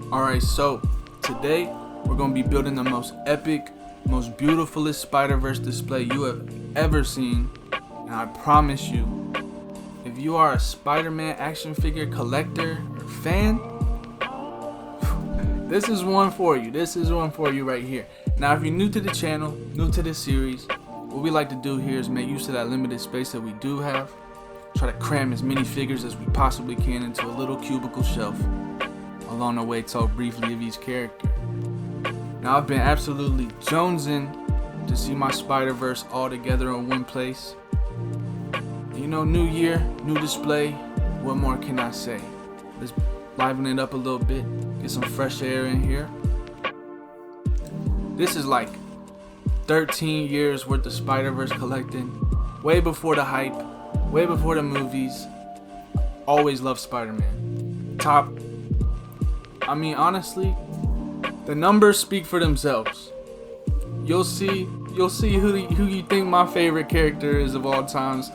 Alright, so today we're going to be building the most epic, most beautifulest Spider-Verse display you have ever seen. And I promise you, if you are a Spider-Man action figure collector or fan, this is one for you. This is one for you right here. Now, if you're new to the channel, new to this series, what we like to do here is make use of that limited space that we do have. Try to cram as many figures as we possibly can into a little cubicle shelf. Along the way, talk briefly of each character. Now, I've been absolutely jonesing to see my Spider-Verse all together in one place. You know, new year, new display. What more can I say? Let's liven it up a little bit. Get some fresh air in here. This is like 13 years worth of Spider-Verse collecting. Way before the hype. Way before the movies. Always loved Spider-Man. Top. I mean, honestly, the numbers speak for themselves. You'll see who you think my favorite character is of all times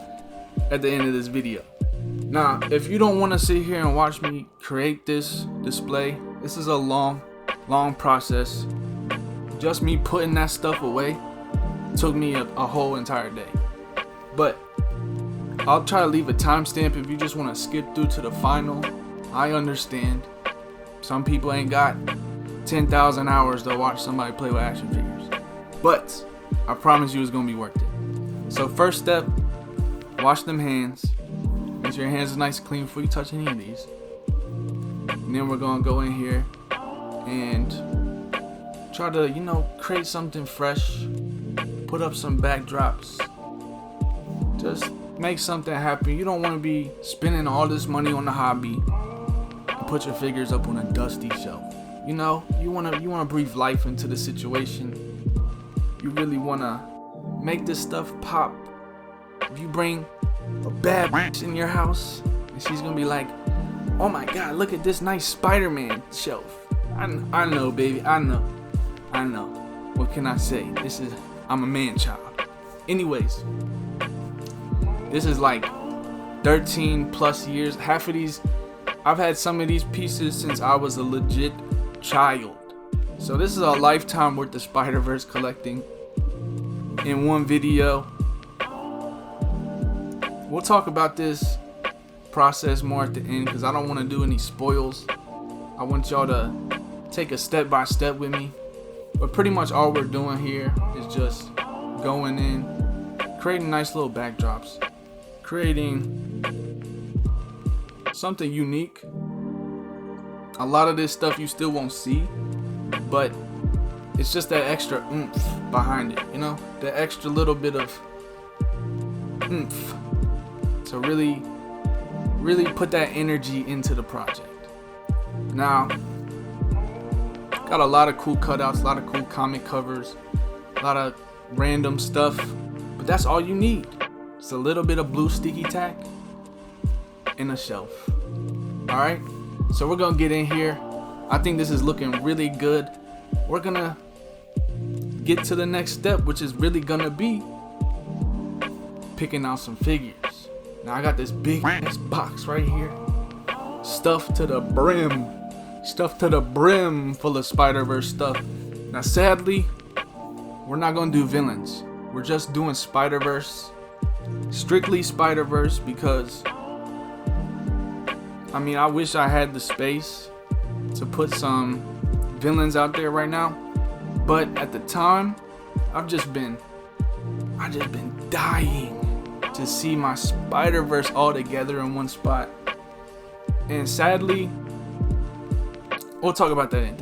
at the end of this video. Now, if you don't want to sit here and watch me create this display, this is a long process. Just me putting that stuff away took me a whole entire day. But I'll try to leave a timestamp if you just want to skip through to the final. I understand. Some people ain't got 10,000 hours to watch somebody play with action figures. But I promise you it's going to be worth it. So first step, wash them hands. Make sure your hands are nice and clean before you touch any of these. And then we're going to go in here and try to, create something fresh. Put up some backdrops. Just make something happen. You don't want to be spending all this money on the hobby and put your figures up on a dusty shelf. You want to breathe life into the situation. You really want to make this stuff pop. If you bring a bad bitch in your house and she's going to be like, "Oh my god, look at this nice Spider-Man shelf." I know, baby. I know. What can I say? I'm a man child. Anyways, this is like 13 plus years. Half of these, I've had some of these pieces since I was a legit child. So this is a lifetime worth of Spider-Verse collecting in one video. We'll talk about this process more at the end because I don't want to do any spoils. I want y'all to take a step by step with me. But pretty much all we're doing here is just going in, creating nice little backdrops, creating something unique. A lot of this stuff you still won't see, but it's just that extra oomph behind it, the extra little bit of oomph to really put that energy into the project. Now, got a lot of cool cutouts, a lot of cool comic covers, a lot of random stuff, but that's all you need. It's a little bit of blue sticky tack and a shelf. Alright, so we're gonna get in here. I think this is looking really good. We're gonna get to the next step, which is really gonna be picking out some figures. Now I got this big ass box right here, stuffed to the brim full of Spider-Verse stuff. Now sadly, we're not gonna do villains. We're just doing Spider-Verse, strictly Spider-Verse, because I wish I had the space to put some villains out there right now, but at the time, I've just been dying to see my Spider-Verse all together in one spot. And sadly, we'll talk about that in.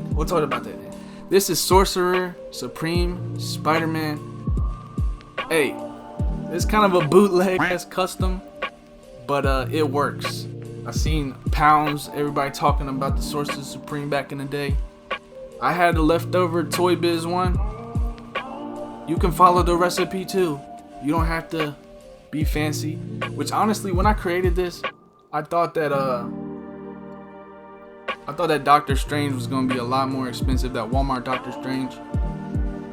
This is Sorcerer Supreme Spider-Man. Hey, it's kind of a bootleg as custom, but it works. I seen pounds, everybody talking about the Sorcerer Supreme back in the day. I had a leftover Toy Biz one. You can follow the recipe too. You don't have to be fancy. Which honestly, when I created this, I thought that Doctor Strange was gonna be a lot more expensive, that Walmart Doctor Strange.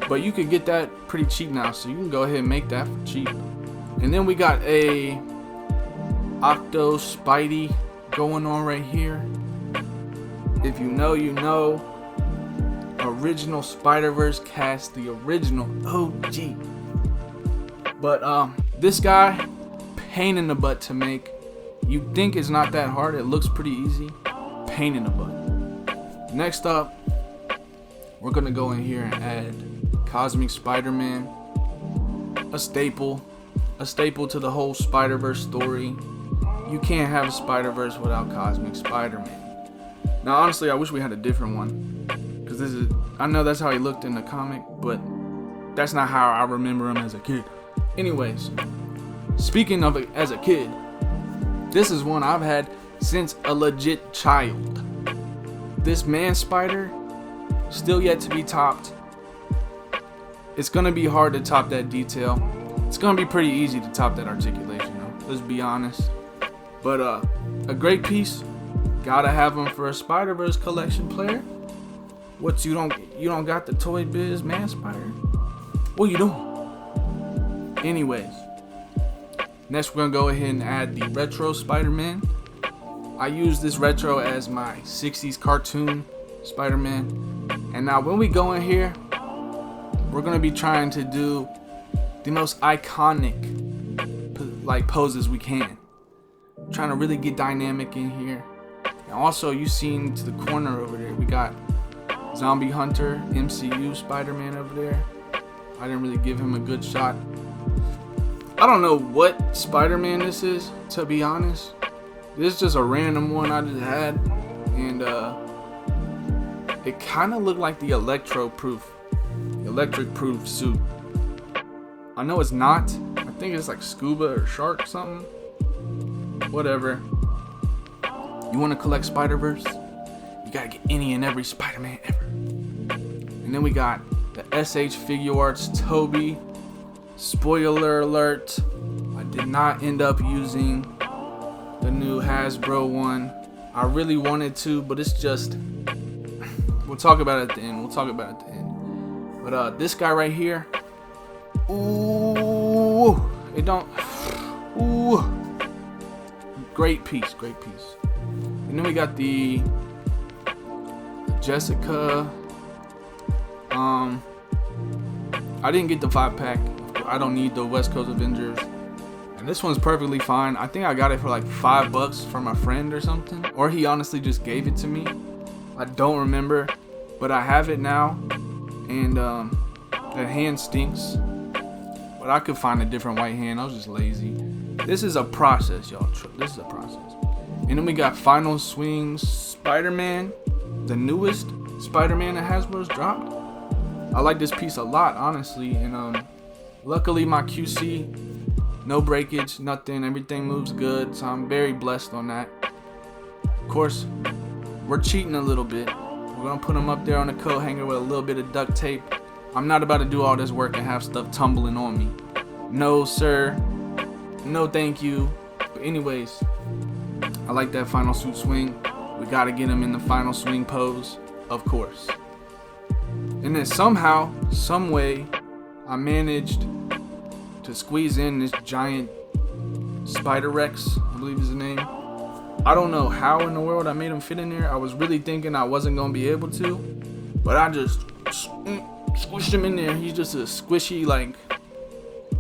But you could get that pretty cheap now, so you can go ahead and make that for cheap. And then we got a Octo Spidey going on right here. If you know, you know. Original Spider-Verse cast, the original OG. But this guy, pain in the butt to make. You think it's not that hard, it looks pretty easy. Pain in the butt. Next up, we're gonna go in here and add Cosmic Spider-Man, a staple to the whole Spider-Verse story. You can't have a Spider-Verse without Cosmic Spider-Man. Now honestly, I wish we had a different one, because I know that's how he looked in the comic, but that's not how I remember him as a kid. Anyways, speaking of it as a kid, this is one I've had since a legit child. This man spider, still yet to be topped. It's gonna be hard to top that detail. It's gonna be pretty easy to top that articulation, though. Let's be honest. But a great piece. Gotta have him for a Spider-Verse collection player. What, you don't got the Toy Biz man spider? What you doing? Anyways, next we're gonna go ahead and add the retro Spider-Man. I use this retro as my 60s cartoon Spider-Man. And now when we go in here, we're gonna be trying to do the most iconic poses we can. Trying to really get dynamic in here. And also, you seen to the corner over there, we got Zombie Hunter, MCU Spider-Man over there. I didn't really give him a good shot. I don't know what Spider-Man this is, to be honest. This is just a random one I just had, and it kind of looked like the electric proof suit. I know it's not. I think it's like scuba or shark something. Whatever. You want to collect Spider-Verse? You gotta get any and every Spider-Man ever. And then we got the SH Figure Arts Toby. Spoiler alert, I did not end up using the new Hasbro one. I really wanted to, but it's just, we'll talk about it at the end. But this guy right here, ooh, great piece. And then we got the Jessica. I didn't get the 5-pack. I don't need the West Coast Avengers. And this one's perfectly fine. I think I got it for like $5 from a friend or something. Or he honestly just gave it to me. I don't remember. But I have it now. And that hand stinks. But I could find a different white hand. I was just lazy. This is a process, y'all. This is a process. And then we got Final Swing Spider-Man. The newest Spider-Man that Hasbro's dropped. I like this piece a lot, honestly. And luckily my QC, no breakage, nothing. Everything moves good. So I'm very blessed on that. Of course, we're cheating a little bit. We're going to put them up there on a coat hanger with a little bit of duct tape. I'm not about to do all this work and have stuff tumbling on me. No, sir. No, thank you. But anyways, I like that final suit swing. We got to get him in the final swing pose, of course. And then somehow, some way, I managed to squeeze in this giant Spider Rex, I believe is the name. I don't know how in the world I made him fit in there. I was really thinking I wasn't going to be able to, but I just squished him in there. He's just a squishy, like,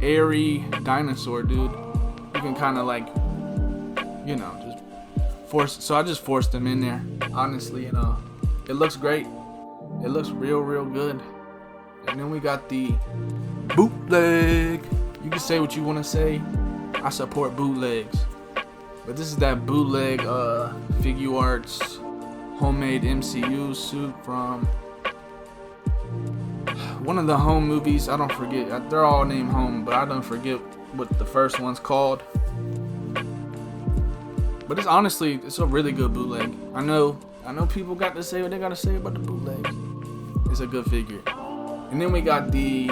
airy dinosaur, dude. You can kind of like, you know, just force. So I just forced him in there, honestly. You know, it looks great. It looks real good. And then we got the bootleg. You can say what you want to say. I support bootlegs. But this is that bootleg Figure Arts homemade MCU suit from one of the Home movies. I don't forget. They're all named Home, but I don't forget what the first one's called. But it's honestly, it's a really good bootleg. I know people got to say what they got to say about the bootleg. It's a good figure. And then we got the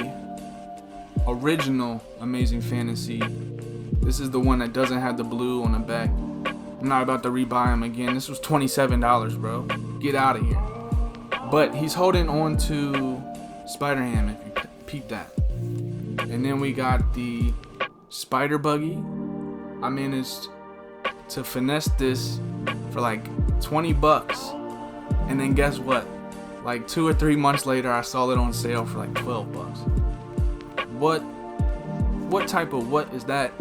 original Amazing Fantasy. This is the one that doesn't have the blue on the back. I'm not about to rebuy him again. This was $27, bro. Get out of here. But he's holding on to Spider-Ham, if you peep that. And then we got the Spider Buggy. I managed to finesse this for like $20. And then guess what? Like 2 or 3 months later, I saw it on sale for like $12. What type of what is that?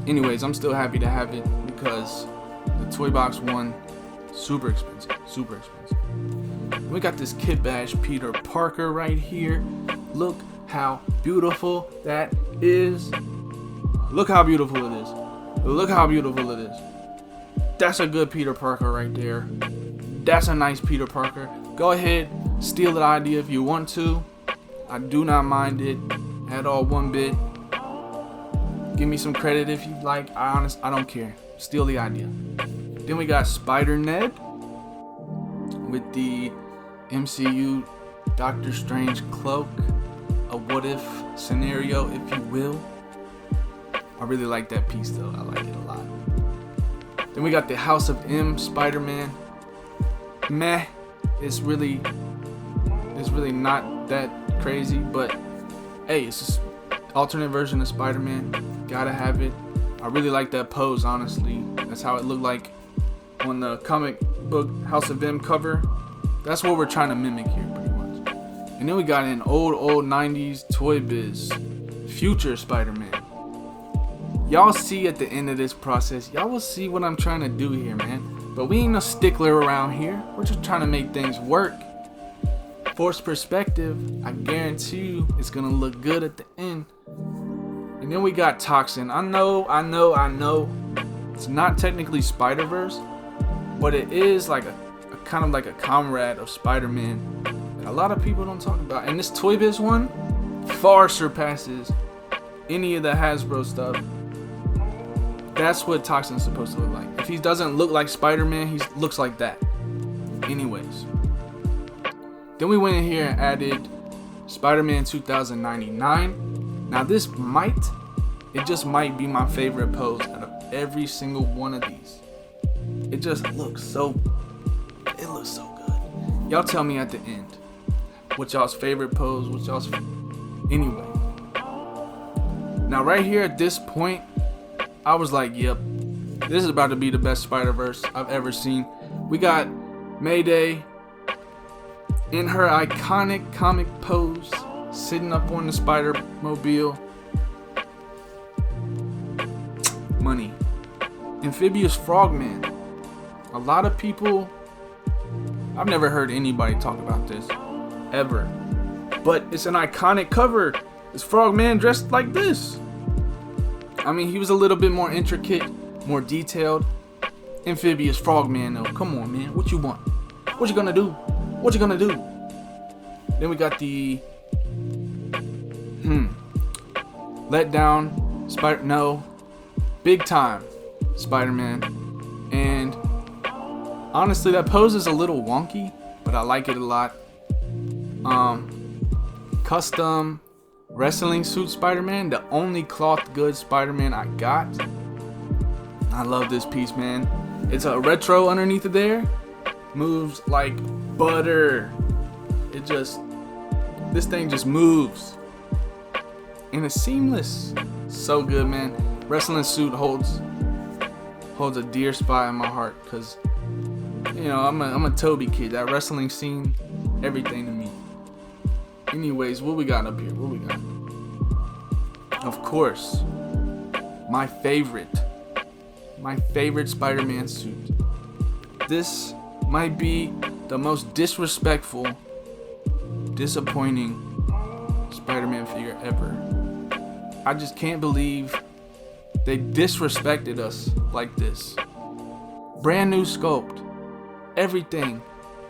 Anyways, I'm still happy to have it because the Toy Box one, super expensive. We got this Kid Bash Peter Parker right here. Look how beautiful that is. Look how beautiful it is. Look how beautiful it is. That's a good Peter Parker right there. That's a nice Peter Parker. Go ahead, steal the idea if you want to. I do not mind it at all one bit. Give me some credit if you like. I don't care. Steal the idea. Then we got Spider-Ned with the MCU Doctor Strange cloak. A what if scenario, if you will. I really like that piece though. I like it a lot. Then we got the House of M Spider-Man. Meh. It's really not that crazy, but hey, it's just alternate version of Spider-Man. Gotta have it. I really like that pose, honestly. That's how it looked like on the comic book House of M cover. That's what we're trying to mimic here, pretty much. And then we got an old 90s Toy Biz future Spider-Man. Y'all see at the end of this process, y'all will see what I'm trying to do here, man. But we ain't no stickler around here. We're just trying to make things work. Forced perspective, I guarantee you it's gonna look good at the end. And then we got Toxin. I know. It's not technically Spider-Verse, but it is like a kind of like a comrade of Spider-Man that a lot of people don't talk about. And this Toy Biz one far surpasses any of the Hasbro stuff. That's what Toxin's supposed to look like. If he doesn't look like Spider-Man, he looks like that. Anyways. Then we went in here and added Spider-Man 2099. Now this just might be my favorite pose out of every single one of these. It just looks so good. Y'all tell me at the end what y'all's favorite pose, anyway. Now right here at this point, I was like, yep, this is about to be the best Spider-Verse I've ever seen. We got Mayday in her iconic comic pose, sitting up on the Spider-Mobile. Money. Amphibious Frogman. A lot of people, I've never heard anybody talk about this, ever. But it's an iconic cover. It's Frogman dressed like this. I mean, he was a little bit more intricate, more detailed. Amphibious Frogman though. Come on, man. What you want? What you gonna do? Then we got the Let Down Big Time Spider-Man. And honestly, that pose is a little wonky, but I like it a lot. Custom wrestling suit Spider-Man, the only cloth good Spider-Man I got. I love this piece, man. It's a retro underneath of there. Moves like butter. This thing just moves. And it's seamless. So good, man. Wrestling suit holds a dear spot in my heart, because I'm a Toby kid. That wrestling scene, everything to me. Anyways, what we got up here? Of course, my favorite Spider-Man suit. This might be the most disrespectful, disappointing Spider-Man figure ever. I just can't believe they disrespected us like this. Brand new sculpt, everything,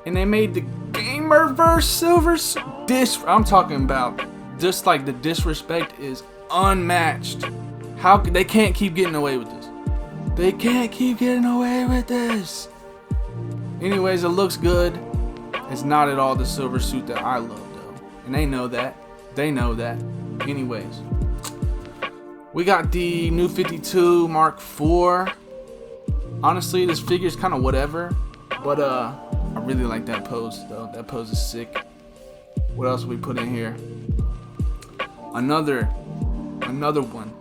and they made the Gamerverse silver I'm talking about, just like the disrespect is unmatched. They can't keep getting away with this. Anyways, it looks good. It's not at all the silver suit that I love though, and they know that. Anyways, we got the new 52 Mark IV. Honestly, this figure's kind of whatever, but I really like that pose though. That pose is sick. What else we put in here? Another one.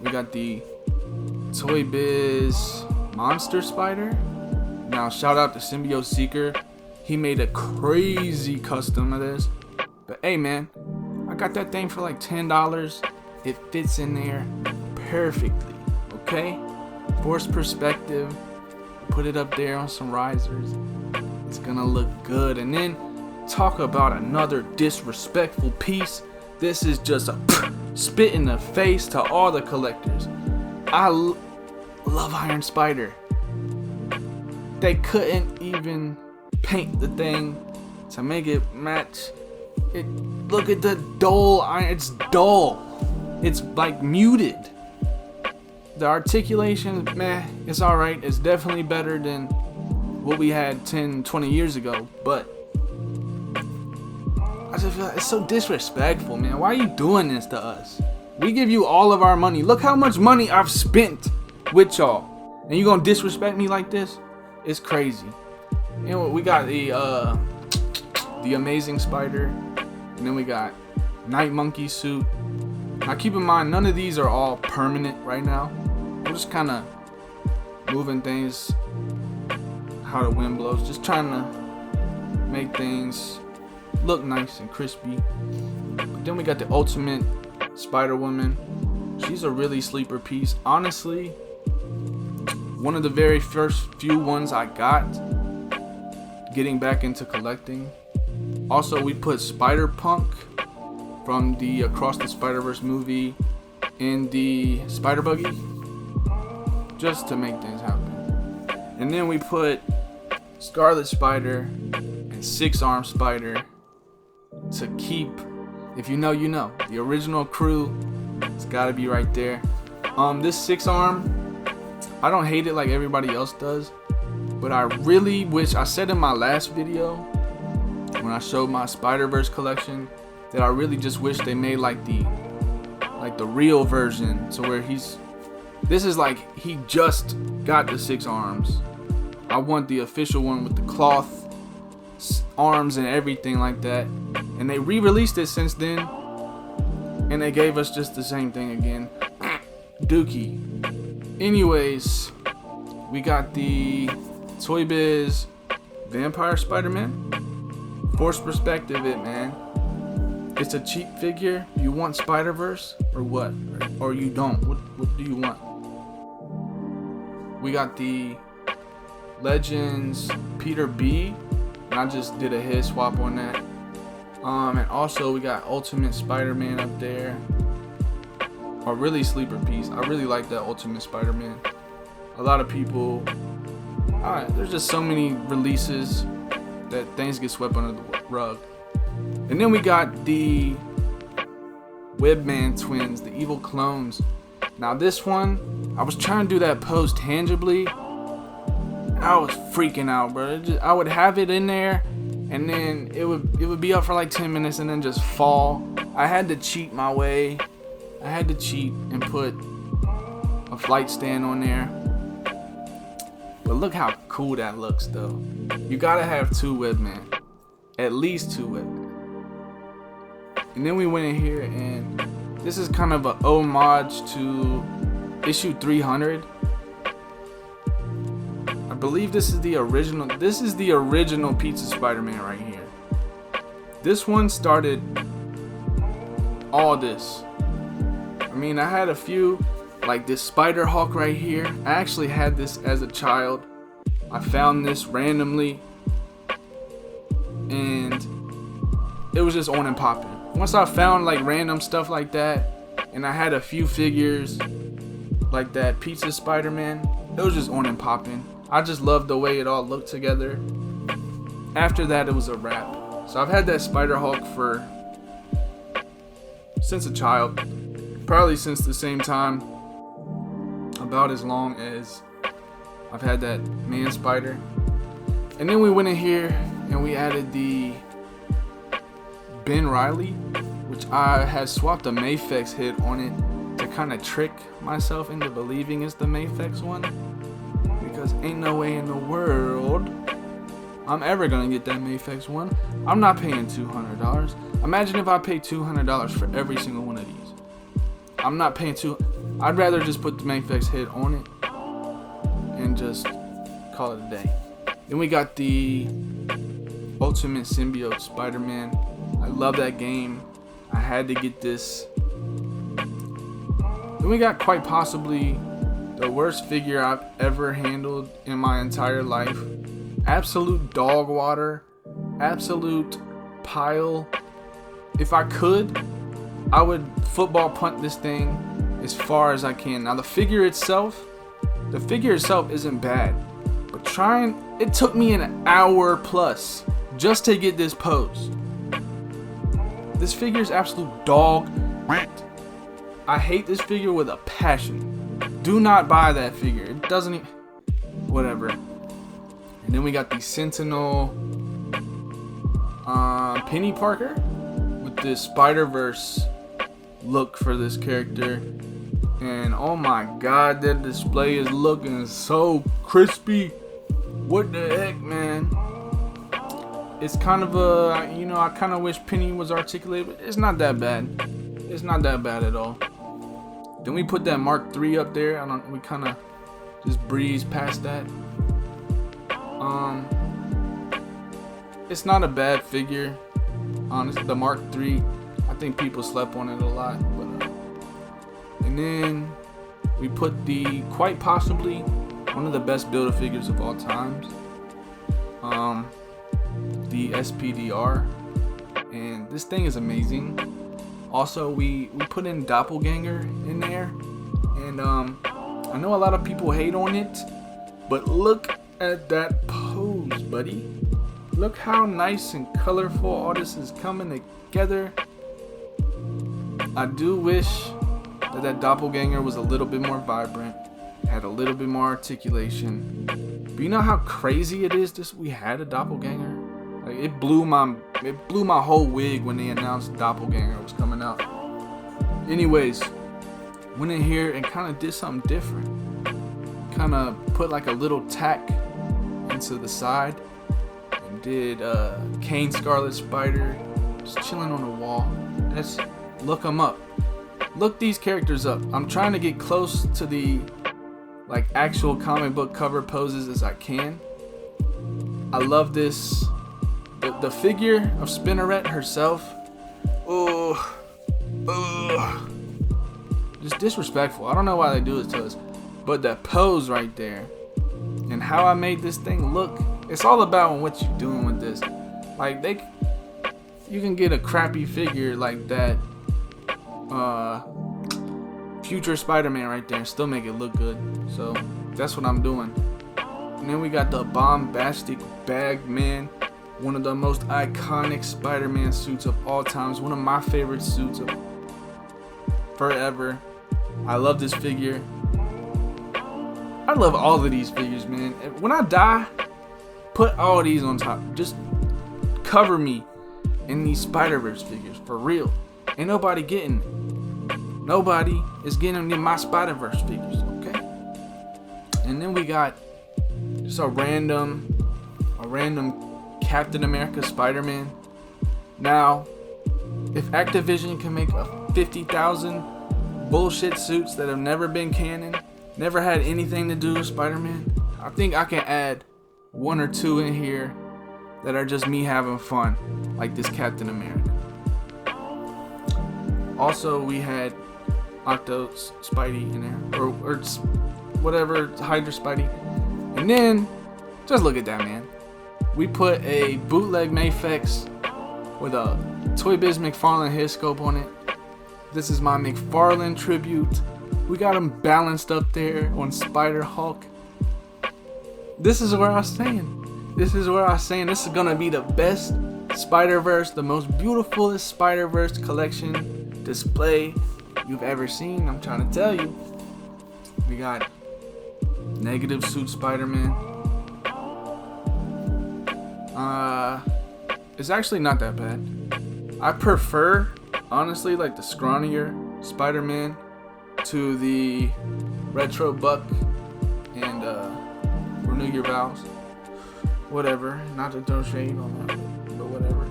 We got the Toy Biz Monster Spider. Now, shout out to Symbiote Seeker. He made a crazy custom of this. But hey, man, I got that thing for like $10. It fits in there perfectly, okay? Force perspective. Put it up there on some risers. It's gonna look good. And then talk about another disrespectful piece. This is just a spit in the face to all the collectors. I love Iron Spider. They couldn't even paint the thing to make it match. Look at the dull iron. It's dull. It's like muted. The articulation, meh, it's alright. It's definitely better than what we had 10, 20 years ago. But I just feel like it's so disrespectful, man. Why are you doing this to us? We give you all of our money. Look how much money I've spent with y'all. And you gonna disrespect me like this? It's crazy. You know what? We got the Amazing Spider. And then we got Night Monkey suit. Now keep in mind, none of these are all permanent right now. I'm just kind of moving things how the wind blows. Just trying to make things look nice and crispy. But then we got the Ultimate Spider-Woman. She's a really sleeper piece. Honestly, one of the very first few ones I got getting back into collecting. Also, we put Spider-Punk from the Across the Spider-Verse movie in the Spider Buggy just to make things happen. And then we put Scarlet Spider and Six Arm Spider to keep, if you know, you know. The original crew, it's gotta be right there. This Six Arm, I don't hate it like everybody else does, but I really wish, I said in my last video when I showed my Spider-Verse collection, that I really just wish they made like the real version, so where this is like he just got the 6 arms. I want the official one with the cloth arms and everything like that. And they re-released it since then, and they gave us just the same thing again. Dookie. Anyways, we got the Toy Biz Vampire Spider-Man. Force perspective it, man. It's a cheap figure. You want Spider-Verse or what? Or you don't? What do you want? We got the Legends Peter B. And I just did a head swap on that. And also we got Ultimate Spider-Man up there. A really sleeper piece. I really like that Ultimate Spider-Man. A lot of people, there's just so many releases that things get swept under the rug. And then we got the Webman twins, the evil clones. Now this one, I was trying to do that pose tangibly. I was freaking out, bro. I would have it in there, and then it would be up for like 10 minutes and then just fall. I had to cheat my way. I had to cheat and put a flight stand on there. But look how cool that looks, though. You gotta have 2 Webman. At least 2 Webman. And then we went in here, and this is kind of a homage to issue 300. I believe this is the original. This is the original Pizza Spider-Man right here. This one started all this. I mean, I had a few, like this Spider Hulk right here. I actually had this as a child. I found this randomly, and it was just on and popping. Once I found like random stuff like that, and I had a few figures like that Pizza Spider-Man, it was just on and popping. I just loved the way it all looked together. After that, it was a wrap. So I've had that Spider Hulk since a child, probably since the same time, about as long as I've had that Man Spider. And then we went in here and we added the Ben Reilly, which I had swapped a Mafex hit on it to kind of trick myself into believing it's the Mafex one, because ain't no way in the world I'm ever gonna get that Mafex one. I'm not paying $200. Imagine if I paid $200 for every single one of these. I'm not paying I'd rather just put the Mafex hit on it and just call it a day. Then we got the Ultimate Symbiote Spider-Man. I love that game. I had to get this. Then we got quite possibly the worst figure I've ever handled in my entire life. Absolute dog water. Absolute pile. If I could, I would football punt this thing as far as I can. Now the figure itself isn't bad. But it took me an hour plus just to get this pose. This figure is absolute dog. I hate this figure with a passion. Do not buy that figure. It doesn't even... Whatever. And then we got the Sentinel Penny Parker with this Spider-Verse look for this character. And oh my god, that display is looking so crispy. What the heck, man? It's kind of a, I kind of wish Penny was articulated, but it's not that bad. It's not that bad at all. Then we put that Mark III up there. We kind of just breeze past that. It's not a bad figure. Honestly, the Mark III, I think people slept on it a lot. But, and then we put quite possibly one of the best Build-A-Figures of all times. The SPDR. And this thing is amazing. Also, we put in Doppelganger in there, and I know a lot of people hate on it, but look at that pose, buddy. Look how nice and colorful all this is coming together. I do wish that Doppelganger was a little bit more vibrant, had a little bit more articulation. But you know how crazy it is we had a Doppelganger? Like, it blew my whole wig when they announced Doppelganger was coming out. Anyways, went in here and kind of did something different. Kind of put like a little tack into the side and did Kane Scarlet Spider just chilling on the wall. Look them up. Look these characters up. I'm trying to get close to the like actual comic book cover poses as I can. I love this. The figure of Spinneret herself, just disrespectful. I don't know why they do this to us, but that pose right there and how I made this thing look, it's all about what you're doing with this. Like, you can get a crappy figure like that future Spider-Man right there and still make it look good. So that's what I'm doing. And then we got the Bombastic Bagman. One of the most iconic Spider-Man suits of all times. One of my favorite suits of forever. I love this figure. I love all of these figures, man. When I die, put all these on top. Just cover me in these Spider-Verse figures, for real. Ain't nobody getting it. Nobody is getting in my Spider-Verse figures, okay? And then we got just a random Captain America Spider-Man. Now, if Activision can make a 50,000 bullshit suits that have never been canon, never had anything to do with Spider-Man, I think I can add one or two in here that are just me having fun, like this Captain America. Also, we had Octo Spidey in there, or whatever, Hydra Spidey. And then, just look at that, man. We put a bootleg Mafex with a Toy Biz McFarlane head scope on it. This is my McFarlane tribute. We got him balanced up there on Spider-Hulk. This is where I was saying. This is gonna be the best Spider-Verse, the most beautifulest Spider-Verse collection display you've ever seen. I'm trying to tell you. We got Negative Suit Spider-Man. It's actually not that bad. I prefer, honestly, like the scrawnier Spider-Man to the Retro Buck and Renew Your Vows. Whatever. Not to throw shade on that, but whatever.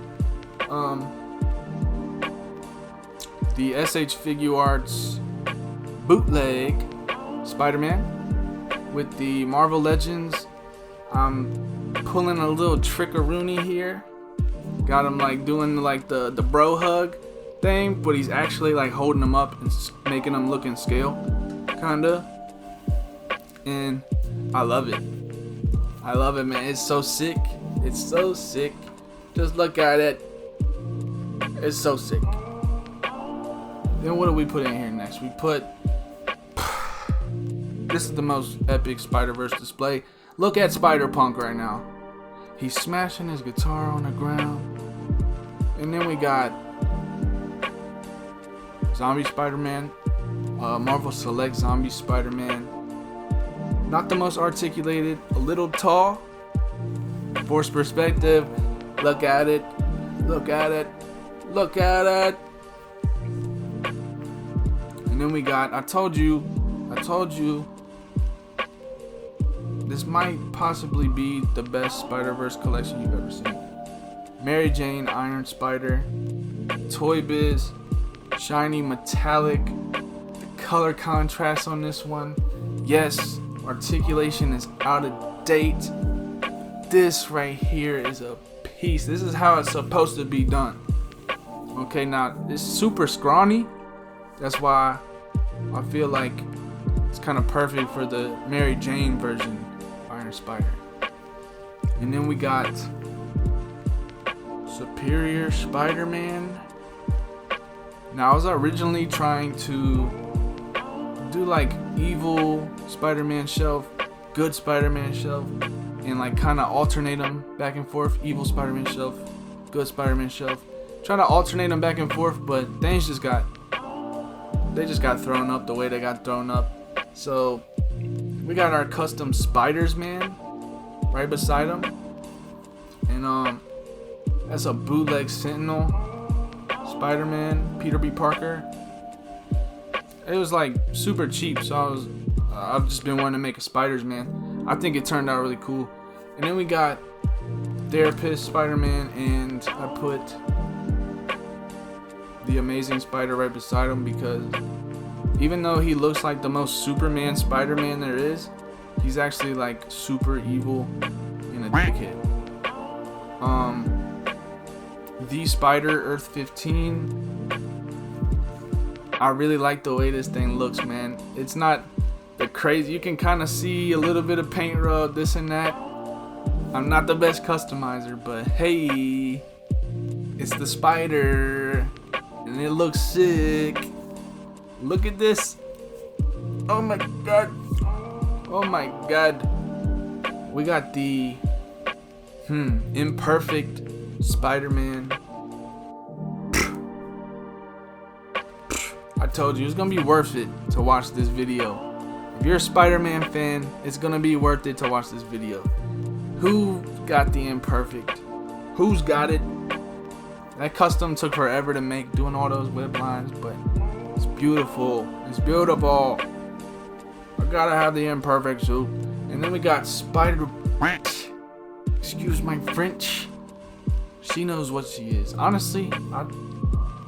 The SH Figuarts bootleg Spider-Man with the Marvel Legends I'm pulling a little trickeroony here. Got him like doing like the bro hug thing, but he's actually like holding him up and making him look in scale, kinda. And I love it. I love it, man. It's so sick. It's so sick. Just look at it. It's so sick. Then what do we put in here next? We put... This is the most epic Spider-Verse display. Look at Spider-Punk right now. He's smashing his guitar on the ground. And then we got Zombie Spider-Man. Marvel Select Zombie Spider-Man. Not the most articulated. A little tall. Forced perspective. Look at it. Look at it. Look at it. And then we got, I told you, this might possibly be the best Spider-Verse collection you've ever seen. Mary Jane, Iron Spider, Toy Biz, shiny metallic, the color contrast on this one. Yes, articulation is out of date. This right here is a piece. This is how it's supposed to be done. Okay, now it's super scrawny. That's why I feel like it's kind of perfect for the Mary Jane version of Iron Spider. And then we got Superior Spider-Man. Now I was originally trying to do like evil Spider-Man shelf, good Spider-Man shelf, and like kind of alternate them back and forth. Evil Spider-Man shelf, good Spider-Man shelf. Try to alternate them back and forth, but things just got thrown up the way they got thrown up. So we got our custom Spiders Man right beside him, and that's a bootleg Sentinel Spider-Man, Peter B. Parker. It was like super cheap, so I've just been wanting to make a Spiders Man. I think it turned out really cool. And then we got Therapist Spider-Man, and I put the Amazing Spider right beside him because even though he looks like the most Superman Spider-Man there is, he's actually like super evil and a dickhead. The Spider Earth 15. I really like the way this thing looks, man. It's not the crazy. You can kind of see a little bit of paint rub, this and that. I'm not the best customizer, but hey, it's the Spider. And it looks sick. Look at this. Oh my god. Oh my god. We got the imperfect Spider-Man. I told you it's gonna be worth it to watch this video. If you're a Spider-Man fan, it's gonna be worth it to watch this video. Who got the imperfect? Who's got it? That custom took forever to make, doing all those web lines, but it's beautiful. It's beautiful. I gotta have the imperfect suit. And then we got Spider... Excuse my French. She knows what she is. Honestly,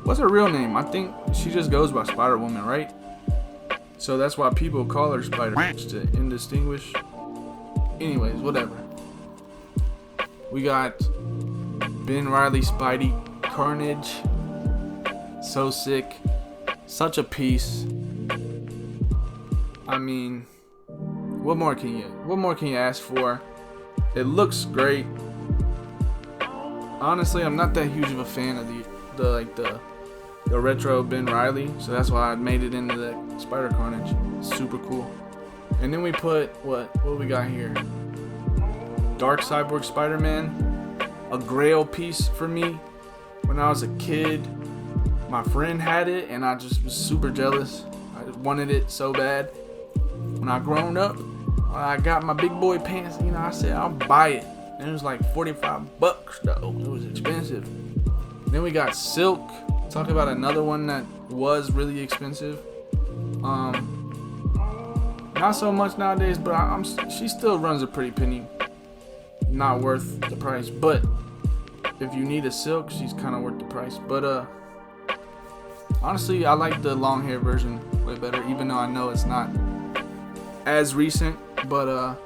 what's her real name? I think she just goes by Spider-Woman, right? So that's why people call her Spider-French, to indistinguish. Anyways, whatever. We got Ben Reilly Spidey Carnage. So sick. Such a piece. I mean, what more can you ask for? It looks great. Honestly, I'm not that huge of a fan of the retro Ben Reilly, so that's why I made it into the Spider Carnage. Super cool. And then we put what we got here? Dark Cyborg Spider-Man, a grail piece for me. When I was a kid, my friend had it, and I just was super jealous. I wanted it so bad. When I grown up, I got my big boy pants. I said I'll buy it. And it was like $45 though. It was expensive. Then we got Silk. Talk about another one that was really expensive. Not so much nowadays, but she still runs a pretty penny. Not worth the price, but if you need a Silk, she's kind of worth the price. But honestly, I like the long hair version way better, even though I know it's not as recent. But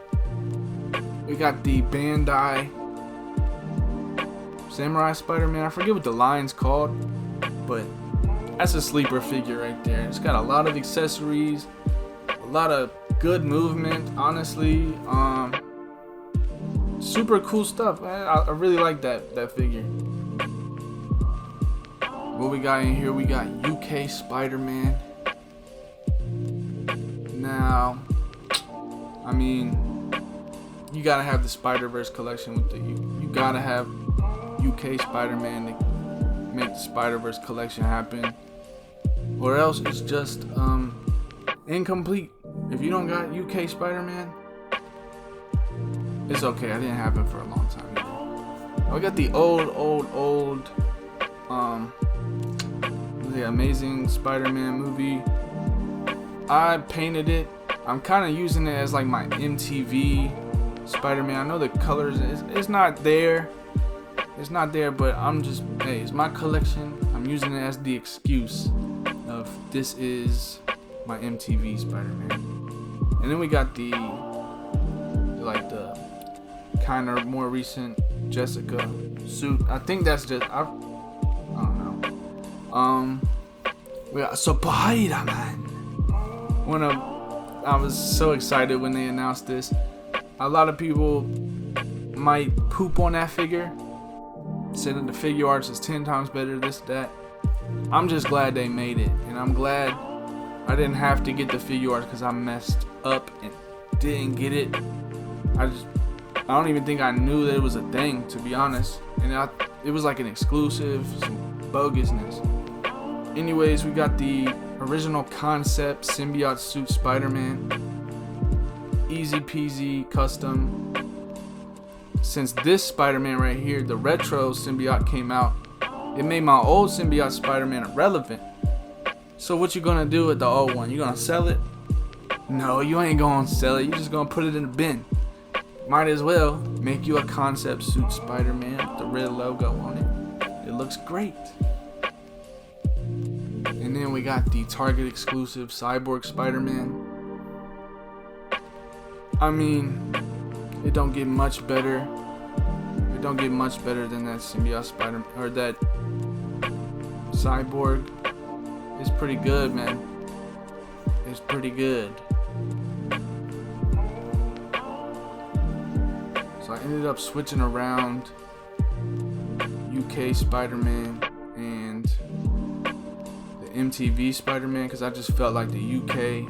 We got the Bandai Samurai Spider-Man. I forget what the line's called, but that's a sleeper figure right there. It's got a lot of accessories, a lot of good movement, honestly. Super cool stuff, man. I really like that figure. What we got in here? We got UK Spider-Man. Now, I mean, you gotta have the Spider-Verse collection with you gotta have UK Spider-Man to make the Spider-Verse collection happen, or else it's just incomplete. If you don't got UK Spider-Man, it's okay. I didn't have it for a long time either. I got the old the Amazing Spider-Man movie. I painted it. I'm kind of using it as like my MTV Spider-Man. I know the colors, it's not there. It's not there, but I'm just, hey, it's my collection. I'm using it as the excuse of this is my MTV Spider-Man. And then we got the kind of more recent Jessica suit. I think that's just, I don't know. We got Spider-Man. I was so excited when they announced this. A lot of people might poop on that figure, said that the figure arts is 10 times better, this, that. I'm just glad they made it, and I'm glad I didn't have to get the figure arts because I messed up and didn't get it. I don't even think I knew that it was a thing, to be honest. And it was like an exclusive, some bogusness. Anyways, we got the original concept symbiote suit Spider-Man. Easy peasy custom. Since this Spider-Man right here, the retro symbiote came out, it made my old symbiote Spider-Man irrelevant. So what you gonna do with the old one? You gonna sell it? No, you ain't gonna sell it. You just gonna put it in the bin. Might as well make you a concept suit Spider-Man with the red logo on it. It looks great. And then we got the Target exclusive Cyborg Spider-Man. I mean, it don't get much better. It don't get much better than that symbiote Spider-Man, or that Cyborg. It's pretty good, man. It's pretty good. So I ended up switching around UK Spider-Man and the MTV Spider-Man because I just felt like the UK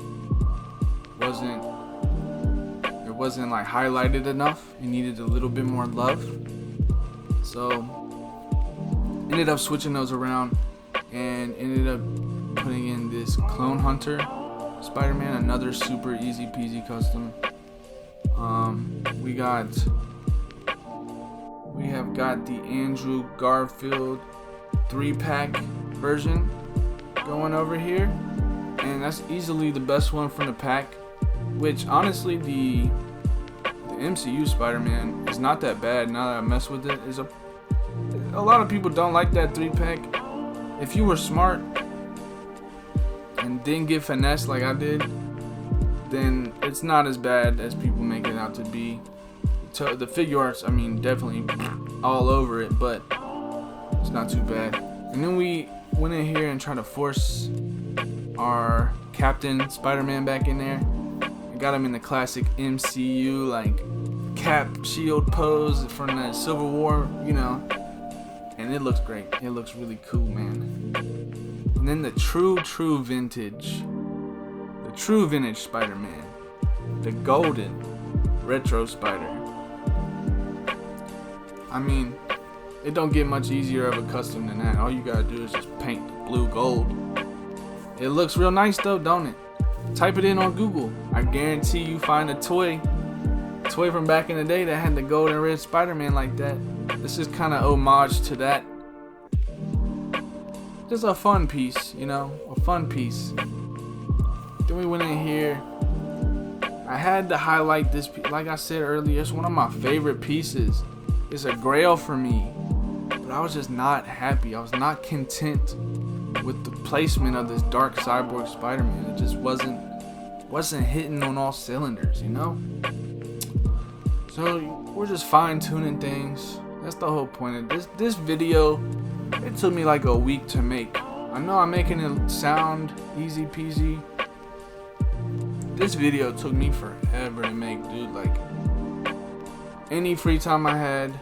wasn't like highlighted enough. It needed a little bit more love. So ended up switching those around and ended up putting in this Clone Hunter Spider-Man, another super easy peasy custom. We have got the Andrew Garfield 3-pack version going over here, and that's easily the best one from the pack. Which honestly, the MCU Spider-Man is not that bad now that I mess with it. A lot of people don't like that 3-pack. If you were smart and didn't get finessed like I did, then it's not as bad as people make it out to be. The figure arts, I mean, definitely all over it, but it's not too bad. And then we went in here and tried to force our Captain Spider-Man back in there. Got him in the classic MCU like cap shield pose from that Civil War, you know, and it looks great. It looks really cool, man. And then the true vintage Spider-Man, the golden retro Spider. I mean, it don't get much easier of a custom than that. All you gotta do is just paint the blue gold. It looks real nice though, don't it? Type it in on Google. I guarantee you find a toy from back in the day that had the gold and red Spider-Man like that. This is kind of homage to that. Just a fun piece, you know, a fun piece. Then we went in here. I had to highlight this, like I said earlier, it's one of my favorite pieces. It's a grail for me, but I was just not happy. I was not content with the placement of this dark cyborg Spider-Man. It just wasn't hitting on all cylinders, you know? So we're just fine tuning things. That's the whole point of this video. It took me like a week to make. I know I'm making it sound easy peasy. This video took me forever to make, dude. Like, any free time I had,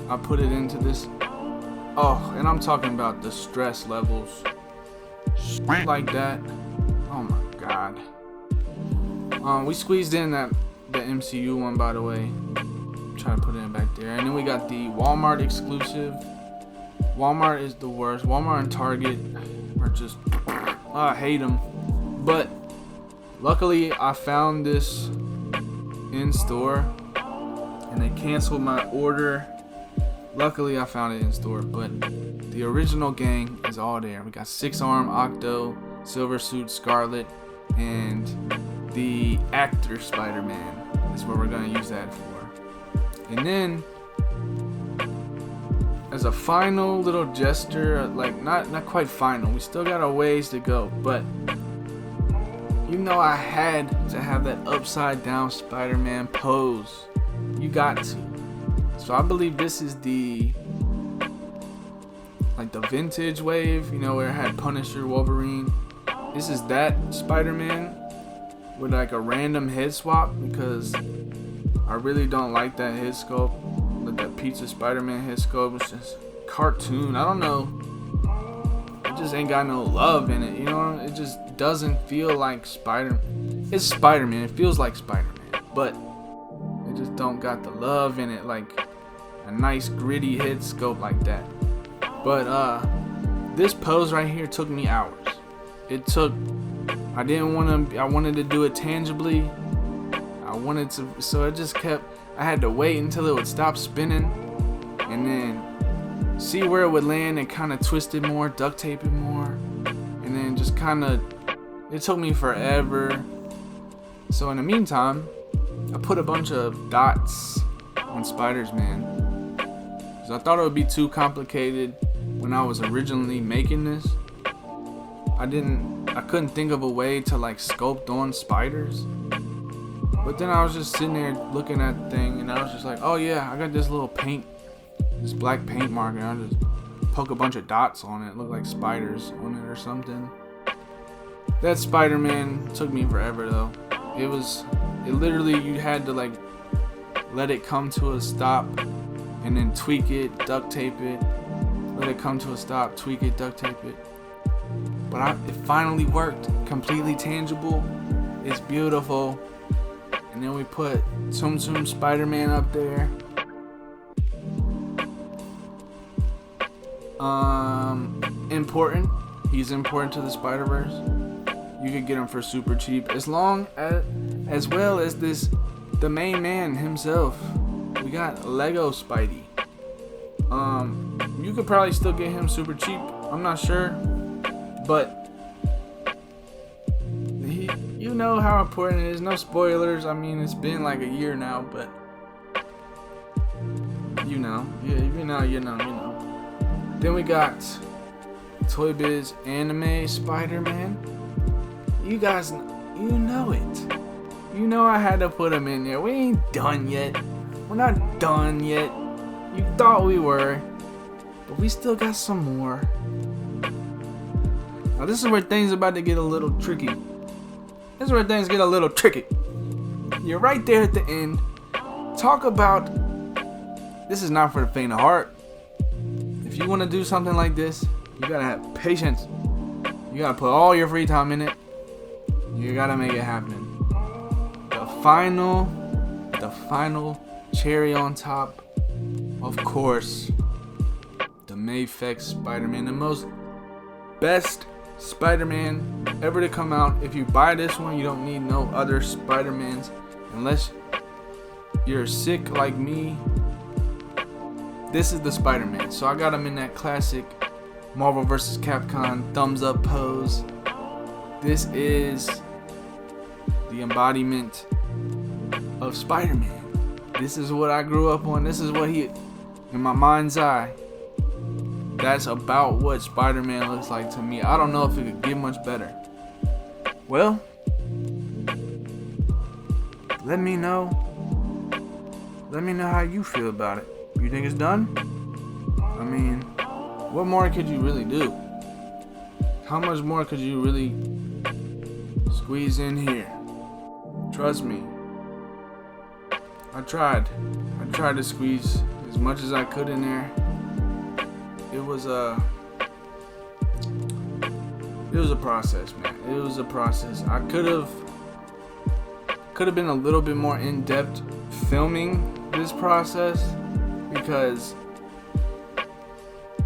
I put it into this. Oh, and I'm talking about the stress levels. Shit like that. Oh my god. We squeezed in the MCU one, by the way. Trying to put it in back there. And then we got the Walmart exclusive. Walmart is the worst. Walmart and Target are just, I hate them. But luckily I found this in store and they canceled my order. Luckily I found it in store, but the original gang is all there. We got 6-arm, Octo, Silver Suit, Scarlet, and the actor Spider-Man. That's what we're gonna use that for. And then, as a final little gesture, like not quite final, we still got a ways to go, but you know I had to have that upside down Spider-Man pose. You got to. So I believe this is the vintage wave, you know, where it had Punisher, Wolverine. This is that Spider-Man with like a random head swap, because I really don't like that head sculpt. Like that Pizza Spider-Man head sculpt. It's just cartoon. I don't know. It just ain't got no love in it. You know, it just doesn't feel like Spider-Man. It's Spider-Man. It feels like Spider-Man, but it just don't got the love in it like a nice gritty head sculpt like that. But this pose right here took me hours. I wanted to do it tangibly. So it just kept, I had to wait until it would stop spinning and then see where it would land and kind of twist it more, duct tape it more, and then just kind of, it took me forever. So in the meantime, I put a bunch of dots on Spider's Man, because I thought it would be too complicated when I was originally making this. I couldn't think of a way to like sculpt on spiders. But then I was just sitting there looking at the thing, and I was just like, oh yeah, I got this little paint, this black paint marker, and I'll just poke a bunch of dots on it, look like spiders on it or something. That Spider-Man took me forever though. It literally, you had to like let it come to a stop and then tweak it, duct tape it, let it come to a stop, tweak it, duct tape it. But it finally worked, completely tangible. It's beautiful. And then we put Tsum Tsum Spider-Man up there. Important. He's important to the Spider-Verse. You could get him for super cheap, as well as the main man himself. We got Lego Spidey. You could probably still get him super cheap. I'm not sure, but you know how important it is. No spoilers. I mean, it's been like a year now, but you know. Then we got Toy Biz Anime Spider-Man. You guys, you know it. You know I had to put him in there. We ain't done yet. We're not done yet. You thought we were, but we still got some more. Now this is where things are about to get a little tricky. You're right there at the end. Talk about, this is not for the faint of heart. If you want to do something like this, you gotta have patience. You gotta put all your free time in it. You gotta make it happen. The final cherry on top, of course, the Mayfex Spider-Man, the most best Spider-Man ever to come out. If you buy this one, you don't need no other Spider-Mans unless you're sick like me. This is the Spider-Man. So I got him in that classic Marvel vs. Capcom thumbs up pose. This is the embodiment of Spider-Man. This is what I grew up on. This is what he, in my mind's eye, that's about what Spider-Man looks like to me. I don't know if it could get much better. Well, let me know Let me know how you feel about it. You think it's done? I mean, what more could you really do? How much more could you really squeeze in here? Trust me. I tried to squeeze as much as I could in there. It was a process, man. It was a process. I could have been a little bit more in depth filming this process, because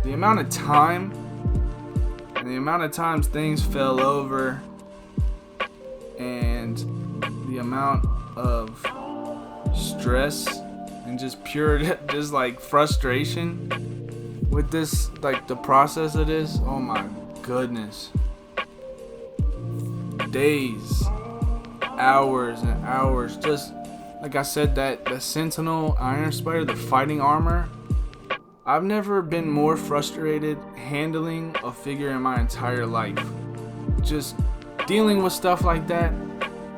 the amount of time and the amount of times things fell over and the amount of stress and just pure just like frustration with this, like the process of this, oh my goodness, days, hours and hours. Just like I said, that the Sentinel Iron Spider, the fighting armor, I've never been more frustrated handling a figure in my entire life. Just dealing with stuff like that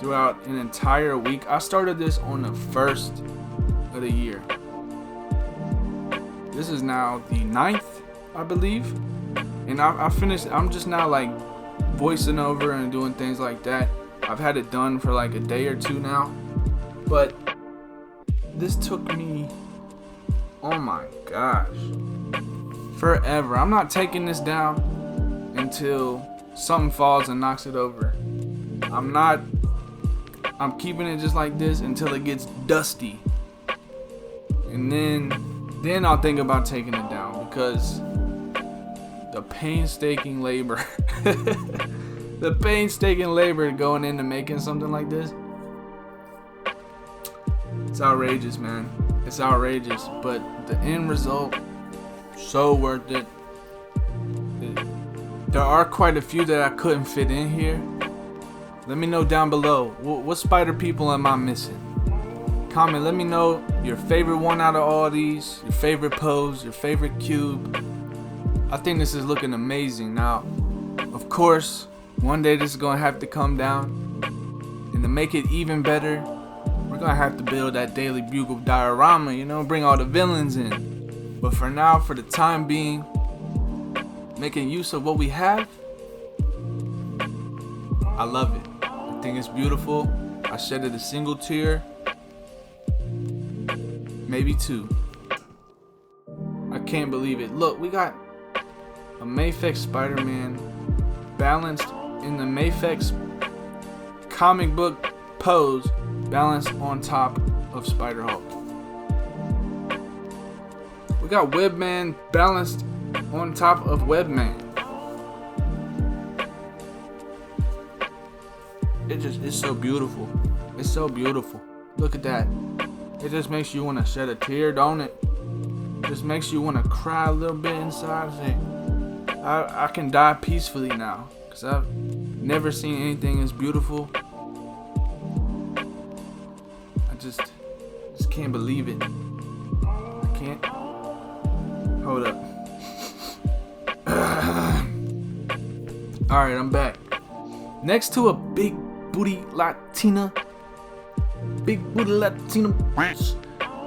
throughout an entire week. I started this on the 1st of the year. This is now the 9th, I believe. And I finished. I'm just now like voicing over and doing things like that. I've had it done for like a day or two now. But this took me, oh my gosh, forever. I'm not taking this down until something falls and knocks it over. I'm keeping it just like this until it gets dusty. And then I'll think about taking it down, because the painstaking labor going into making something like this, it's outrageous, man. It's outrageous, but the end result, so worth it. There are quite a few that I couldn't fit in here. Let me know down below, what spider people am I missing? Comment, let me know your favorite one out of all these, your favorite pose, your favorite cube. I think this is looking amazing. Now, of course, one day this is gonna have to come down, and to make it even better, we're gonna have to build that Daily Bugle diorama, bring all the villains in. But for now, for the time being, making use of what we have, I love it. I think it's beautiful. I shedded a single tear, maybe two. I can't believe it. Look, we got a Mafex Spider-Man balanced in the Mafex comic book pose, balanced on top of Spider-Hulk. We got Webman balanced on top of Webman. It's so beautiful. It's so beautiful. Look at that. It just makes you want to shed a tear, don't it? Just makes you want to cry a little bit inside. Say, I can die peacefully now, because I've never seen anything as beautiful. I just can't believe it. I can't. Hold up. Alright, I'm back. Next to a big booty Latina,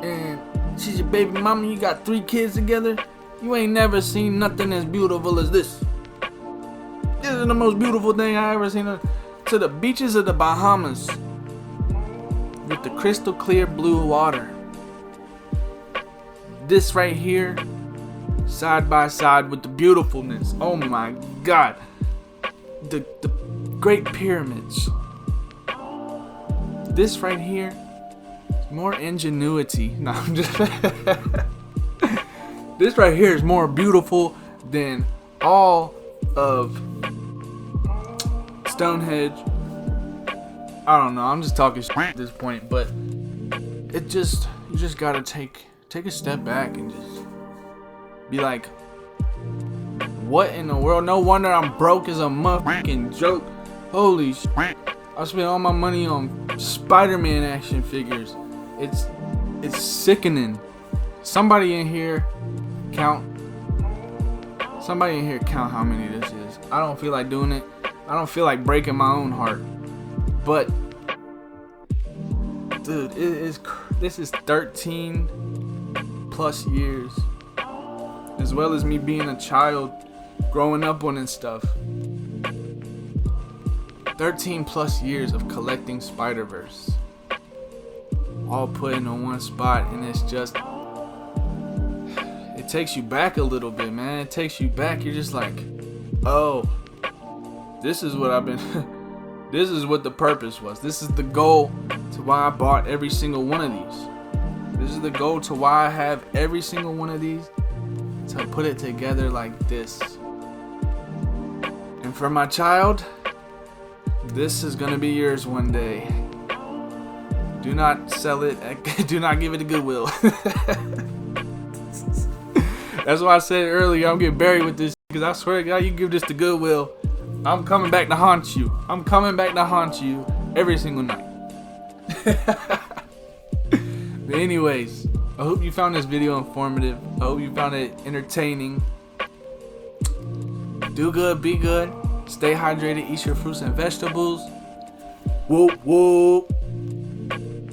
and she's your baby mama. You got 3 kids together. You ain't never seen nothing as beautiful as this. This is the most beautiful thing I ever seen. To the beaches of the Bahamas, with the crystal clear blue water. This right here, side by side with the beautifulness. Oh my God. The Great Pyramids. This right here, more ingenuity. No, I'm just. This right here is more beautiful than all of Stonehenge. I don't know. I'm just talking shit at this point, but you just gotta take a step back and just be like, what in the world? No wonder I'm broke as a motherfucking joke. Holy shit. I spent all my money on Spider-Man action figures. It's sickening. Somebody in here count how many this is. I don't feel like doing it. I don't feel like breaking my own heart. But dude, this is 13 plus years, as well as me being a child, growing up on this stuff. 13 plus years of collecting Spider-Verse, all put in on one spot, and it's just, it takes you back a little bit, man. It takes you back. You're just like, oh, this is what I've been this is what the purpose was. This is the goal to why I bought every single one of these. This is the goal to why I have every single one of these, to put it together like this. And for my child, this is gonna be yours one day. Do not sell it. Do not give it to Goodwill. That's why I said earlier, I'm getting buried with this, because I swear to God, you give this to Goodwill, I'm coming back to haunt you. I'm coming back to haunt you every single night. But anyways, I hope you found this video informative. I hope you found it entertaining. Do good, be good. Stay hydrated, eat your fruits and vegetables. Whoop, whoop.